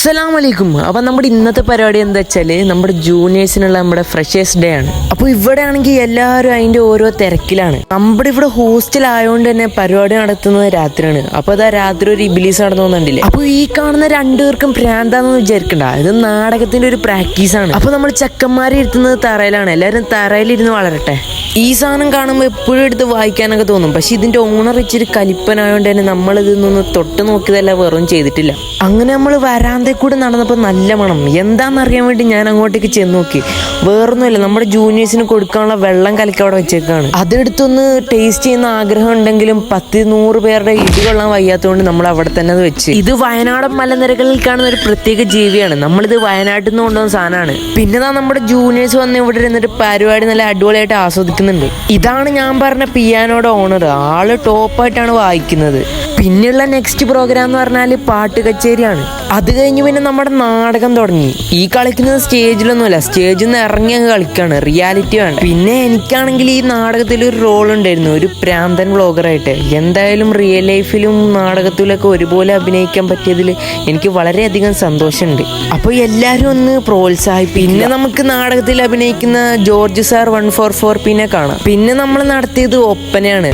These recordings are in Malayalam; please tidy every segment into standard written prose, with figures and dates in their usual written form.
അസ്സലാമലൈക്കും. അപ്പം നമ്മുടെ ഇന്നത്തെ പരിപാടി എന്താ വെച്ചാൽ നമ്മുടെ ജൂനിയേഴ്സിനുള്ള നമ്മുടെ ഫ്രഷേഴ്സ് ഡേ ആണ്. അപ്പോൾ ഇവിടെ ആണെങ്കിൽ എല്ലാവരും അതിൻ്റെ ഓരോ തിരക്കിലാണ്. നമ്മുടെ ഇവിടെ ഹോസ്റ്റൽ ആയതുകൊണ്ട് തന്നെ പരിപാടി നടത്തുന്നത് രാത്രിയാണ്. അപ്പോൾ അതാ രാത്രി ഒരു ഇബിലീസ് നടന്നു പോകുന്നുണ്ടല്ലേ. അപ്പോൾ ഈ കാണുന്ന രണ്ടുപേർക്കും ഭ്രാന്താന്ന് വിചാരിക്കണ്ട, ഇത് നാടകത്തിന്റെ ഒരു പ്രാക്ടീസാണ്. അപ്പോൾ നമ്മൾ ചെക്കന്മാരെ ഇരുത്തുന്നത് തറയിലാണ്. എല്ലാവരും തറയിലിരുന്ന് വളരട്ടെ. ഈ സാധനം കാണുമ്പോൾ എപ്പോഴും എടുത്ത് വായിക്കാനൊക്കെ തോന്നും. പക്ഷെ ഇതിന്റെ ഓണർ ഇച്ചിരി കലിപ്പനായോണ്ട് തന്നെ നമ്മൾ ഇതിന്നൊന്ന് തൊട്ട് നോക്കിയതല്ല, വെറും ചെയ്തിട്ടില്ല. അങ്ങനെ നമ്മൾ വരാന്തയിൽ കൂടെ നടന്നപ്പോൾ നല്ല മണം. എന്താണെന്നറിയാൻ വേണ്ടി ഞാൻ അങ്ങോട്ടേക്ക് ചെന്ന് നോക്കി. വേറൊന്നുമില്ല, നമ്മുടെ ജൂനിയേഴ്സിന് കൊടുക്കാനുള്ള വെള്ളം കലക്കി അവിടെ വെച്ചേക്കാണ്. അതെടുത്തൊന്ന് ടേസ്റ്റ് ചെയ്യുന്ന ആഗ്രഹം ഉണ്ടെങ്കിലും 10-100 പേരുടെ ഇടികൊള്ളാൻ വയ്യാത്തതുകൊണ്ട് നമ്മൾ അവിടെ തന്നെ അത് വെച്ച്. ഇത് വയനാടൻ മലനിരകളിൽ കാണുന്ന ഒരു പ്രത്യേക ജീവിയാണ്. നമ്മളിത് വയനാട്ടിൽ നിന്ന് കൊണ്ടുവന്ന സാധനമാണ്. പിന്നെ നമ്മുടെ ജൂനിയേഴ്സ് വന്ന് ഇവിടെ ഇരുന്നിട്ട് പരിപാടി നല്ല അടിപൊളിയായിട്ട് ആസ്വദിക്കുന്നുണ്ട്. ഇതാണ് ഞാൻ പറഞ്ഞ പിയാനോയുടെ ഓണർ. ആള് ടോപ്പായിട്ടാണ് വായിക്കുന്നത്. പിന്നെയുള്ള നെക്സ്റ്റ് പ്രോഗ്രാം എന്ന് പറഞ്ഞാൽ പാട്ട് കച്ചേരിയാണ്. അത് കഴിഞ്ഞ് പിന്നെ നമ്മുടെ നാടകം തുടങ്ങി. ഈ കളിക്കുന്നത് സ്റ്റേജിലൊന്നുമല്ല, സ്റ്റേജിൽ നിന്ന് ഇറങ്ങി അങ്ങ് കളിക്കാണ്, റിയാലിറ്റി ആണ്. പിന്നെ എനിക്കാണെങ്കിൽ ഈ നാടകത്തിൽ ഒരു റോൾ ഉണ്ടായിരുന്നു, ഒരു പ്രാന്തൻ വ്ളോഗറായിട്ട്. എന്തായാലും റിയൽ ലൈഫിലും നാടകത്തിലൊക്കെ ഒരുപോലെ അഭിനയിക്കാൻ പറ്റിയതിൽ എനിക്ക് വളരെയധികം സന്തോഷമുണ്ട്. അപ്പോൾ എല്ലാവരും ഒന്ന് പ്രോത്സാഹിപ്പിക്കും. പിന്നെ നമുക്ക് നാടകത്തിൽ അഭിനയിക്കുന്ന ജോർജ് സാർ 144 പിന്നെ കാണാം. പിന്നെ നമ്മൾ നടത്തിയത് ഒപ്പനയാണ്.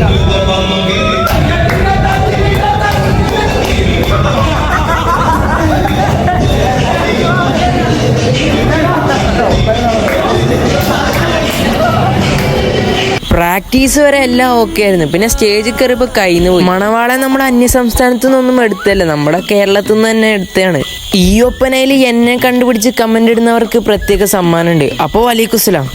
പ്രാക്ടീസ് വരെ എല്ലാം ഓക്കെ ആയിരുന്നു. പിന്നെ സ്റ്റേജിൽ കയറിയപ്പോൾ കയ്യിന്ന് പോയി. മണവാളെ നമ്മുടെ അന്യസംസ്ഥാനത്തു നിന്നൊന്നും എടുത്തല്ല, നമ്മുടെ കേരളത്തിൽ നിന്ന് തന്നെ എടുത്തതാണ്. ഈ ഒപ്പനയിൽ എന്നെ കണ്ടുപിടിച്ച് കമന്റ് ഇടുന്നവർക്ക് പ്രത്യേക സമ്മാനമുണ്ട്. അപ്പോൾ വലൈക്കുസ്സലാം.